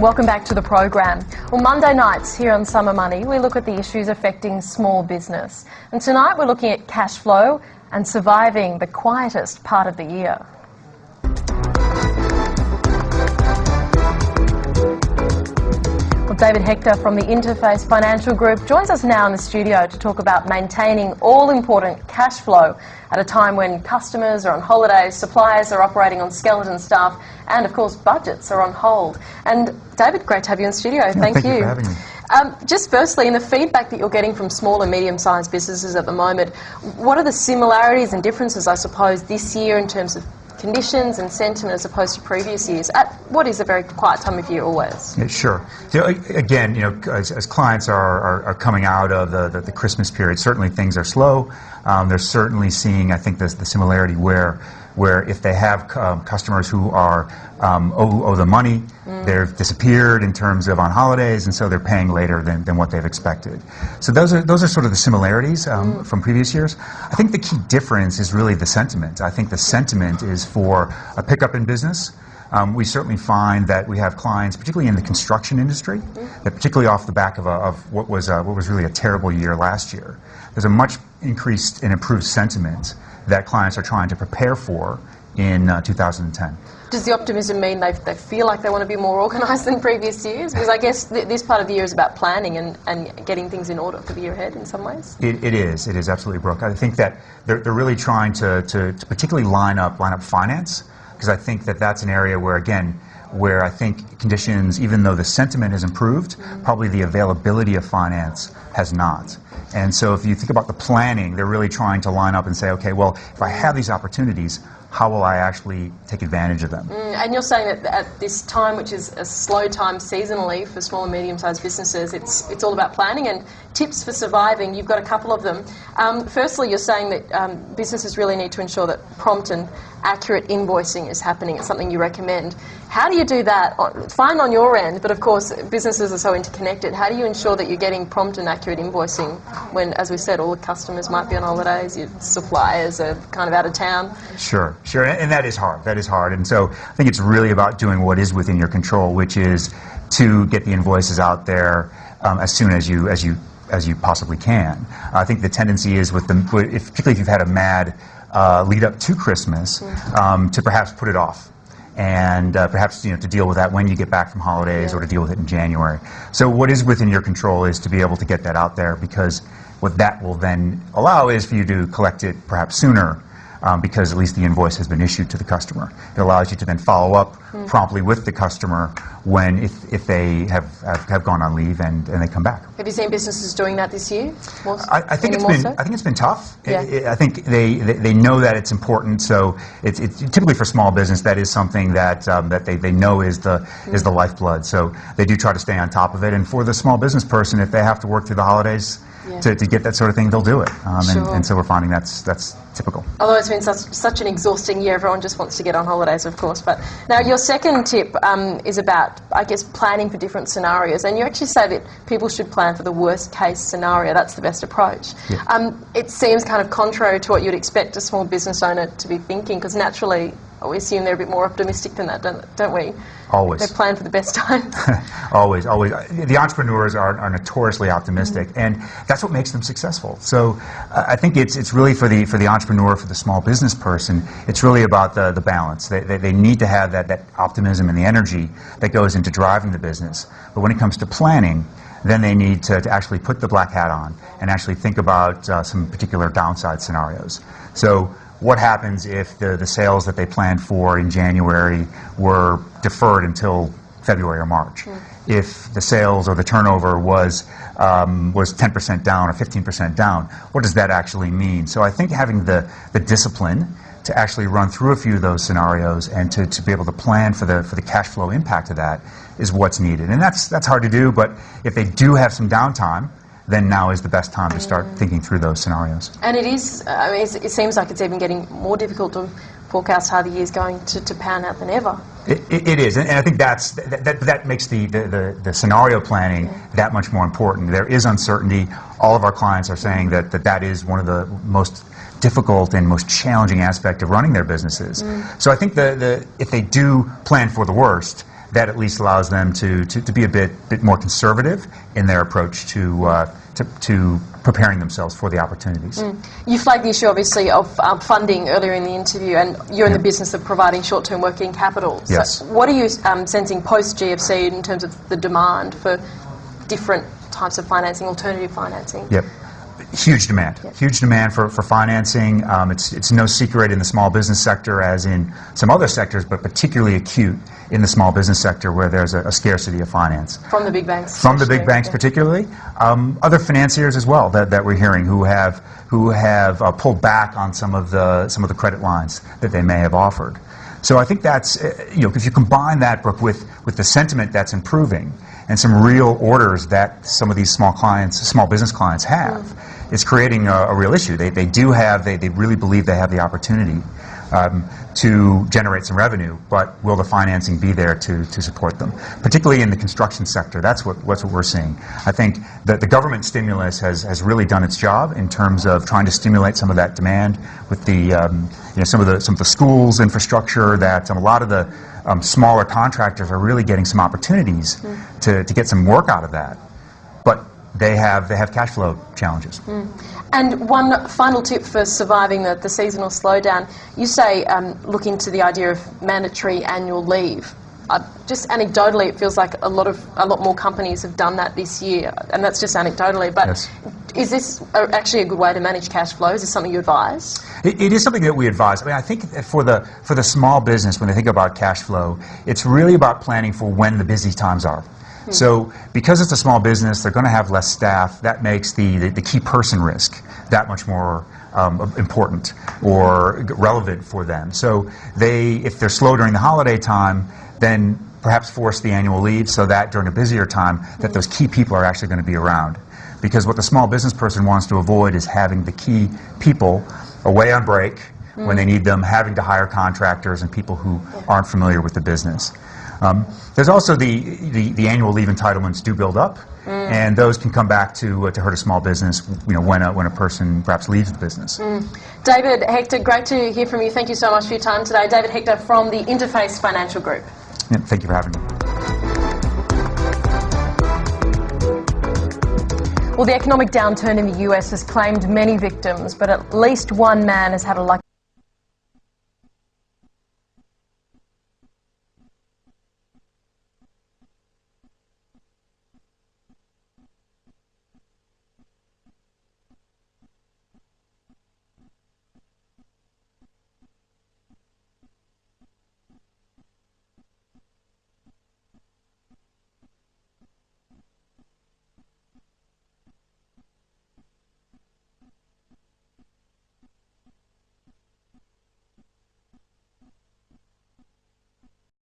Welcome back to the program. Well, Monday nights here on Summer Money, we look at the issues affecting small business. And tonight we're looking at cash flow and surviving the quietest part of the year. Well, David Hector from the Interface Financial Group joins us now in the studio to talk about maintaining all-important cash flow at a time when customers are on holidays, suppliers are operating on skeleton staff, and of course budgets are on hold. And David, great to have you in the studio. Thank you for having me. Just firstly, in the feedback that you're getting from small and medium-sized businesses at the moment, what are the similarities and differences, I suppose, this year in terms of conditions and sentiment as opposed to previous years at what is a very quiet time of year always? Yeah, sure. So, again, as clients are coming out of the Christmas period, certainly things are slow. They're certainly seeing, I think, the similarity where if they have customers who are owe the money, they've disappeared in terms of on holidays, and so they're paying later than what they've expected. So those are sort of the similarities from previous years. I think the key difference is really the sentiment. I think the sentiment is for a pickup in business. We certainly find that we have clients, particularly in the construction industry, that particularly off the back of what was really a terrible year last year. There's a much increased and improved sentiment that clients are trying to prepare for in 2010. Does the optimism mean they feel like they want to be more organised than previous years? Because I guess this part of the year is about planning and getting things in order for the year ahead in some ways. It is absolutely, Brooke. I think that they're really trying to particularly line up finance, because I think that's an area where I think conditions, even though the sentiment has improved, probably the availability of finance has not. And so if you think about the planning, they're really trying to line up and say, okay, well, if I have these opportunities, how will I actually take advantage of them? And you're saying that at this time, which is a slow time seasonally for small and medium-sized businesses, it's all about planning and tips for surviving. You've got a couple of them. Firstly, you're saying that businesses really need to ensure that prompt and accurate invoicing is happening. It's something you recommend. How do you do that? Fine on your end, but of course businesses are so interconnected. How do you ensure that you're getting prompt and accurate invoicing when, as we said, all the customers might be on holidays, your suppliers are kind of out of town? Sure, and that is hard. And so I think it's really about doing what is within your control, which is to get the invoices out there as soon as you possibly can. I think the tendency is particularly if you've had a mad lead up to Christmas, to perhaps put it off, and perhaps to deal with that when you get back from holidays, or to deal with it in January. So what is within your control is to be able to get that out there, because what that will then allow is for you to collect it perhaps sooner, because at least the invoice has been issued to the customer. It allows you to then follow up promptly with the customer if they have gone on leave and they come back. Have you seen businesses doing that this year? I think it's been tough. Yeah. I think they know that it's important. So it's typically for small business, that is something that they know is the lifeblood. So they do try to stay on top of it. And for the small business person, if they have to work through the holidays to get that sort of thing, they'll do it. And so we're finding that's typical. Although it's been such an exhausting year, everyone just wants to get on holidays, of course. But now your second tip is about, I guess, planning for different scenarios. And you actually say that people should plan for the worst case scenario. That's the best approach. Yeah. It seems kind of contrary to what you'd expect a small business owner to be thinking, because naturally we assume they're a bit more optimistic than that, don't we? Always. They plan for the best times. Always. The entrepreneurs are notoriously optimistic, and that's what makes them successful. So I think it's really for the entrepreneur, for the small business person, it's really about the balance. They need to have that optimism and the energy that goes into driving the business. But when it comes to planning, then they need to actually put the black hat on and actually think about some particular downside scenarios. So what happens if the sales that they planned for in January were deferred until February or March? If the sales or the turnover was 10% down or 15% down, what does that actually mean? So I think having the discipline to actually run through a few of those scenarios and to be able to plan for the cash flow impact of that is what's needed. And that's hard to do, but if they do have some downtime, then now is the best time to start thinking through those scenarios. And it is, it seems like it's even getting more difficult to forecast how the year's going to pan out than ever. It is, and I think that makes the scenario planning that much more important. There is uncertainty. All of our clients are saying that is one of the most difficult and most challenging aspect of running their businesses. So I think if they do plan for the worst, that at least allows them to be a bit more conservative in their approach to preparing themselves for the opportunities. You flagged the issue, obviously, of funding earlier in the interview, and you're in the business of providing short-term working capital. Yes. So what are you sensing post-GFC in terms of the demand for different types of financing, alternative financing? Yep. Huge demand. Yep. Huge demand for financing. It's no secret in the small business sector, as in some other sectors, but particularly acute in the small business sector where there's a scarcity of finance. From the big banks. From the big banks, particularly. Other financiers as well that we're hearing who have pulled back on some of the credit lines that they may have offered. So I think that's, if you combine that, Brooke, with the sentiment that's improving and some real orders that some of these small business clients have, it's creating a real issue. They really believe they have the opportunity to generate some revenue, but will the financing be there to support them? Particularly in the construction sector, that's what we're seeing. I think that the government stimulus has really done its job in terms of trying to stimulate some of that demand with the some of the schools infrastructure. That a lot of the smaller contractors are really getting some opportunities to get some work out of that, but they have cash flow challenges. And one final tip for surviving the seasonal slowdown, you say look into the idea of mandatory annual leave. Just anecdotally, it feels like a lot more companies have done that this year, and that's just anecdotally. But yes. Is this actually a good way to manage cash flow? Is this something you advise? It is something that we advise. I mean, I think that for the small business, when they think about cash flow, it's really about planning for when the busy times are. So because it's a small business, they're going to have less staff. That makes the key person risk that much more important or relevant for them. So if they're slow during the holiday time, then perhaps force the annual leave so that during a busier time that those key people are actually going to be around. Because what the small business person wants to avoid is having the key people away on break when they need them, having to hire contractors and people who aren't familiar with the business. There's also the annual leave entitlements do build up, and those can come back to hurt a small business, when a person perhaps leaves the business. David Hector, great to hear from you. Thank you so much for your time today. David Hector from the Interface Financial Group. Yeah, thank you for having me. Well, the economic downturn in the US has claimed many victims, but at least one man has had a lucky